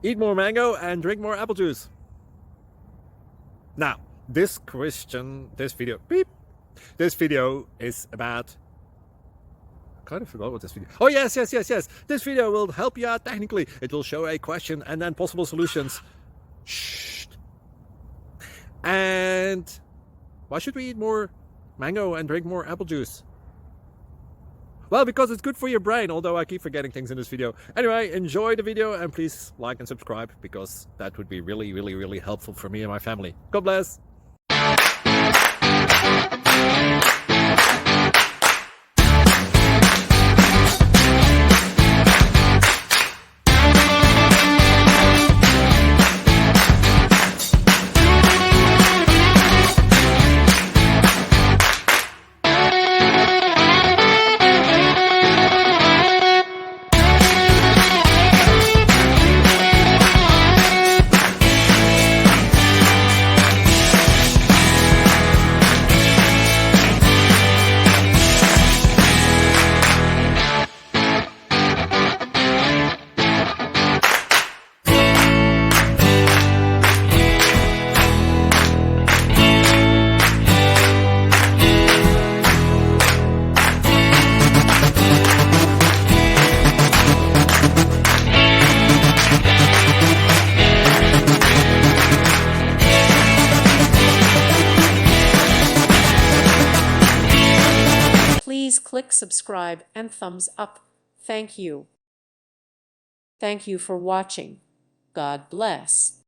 Eat more mango and drink more apple juice. Now, this video is about, I kind of forgot what this video. Oh, yes. This video will help you out technically. It will show a question and then possible solutions. Shh. And why should we eat more mango and drink more apple juice? Well, because it's good for your brain, although I keep forgetting things in this video. Anyway, enjoy the video and please like and subscribe, because that would be really helpful for me and my family. God bless. Please click subscribe and thumbs up. Thank you. Thank you for watching. God bless.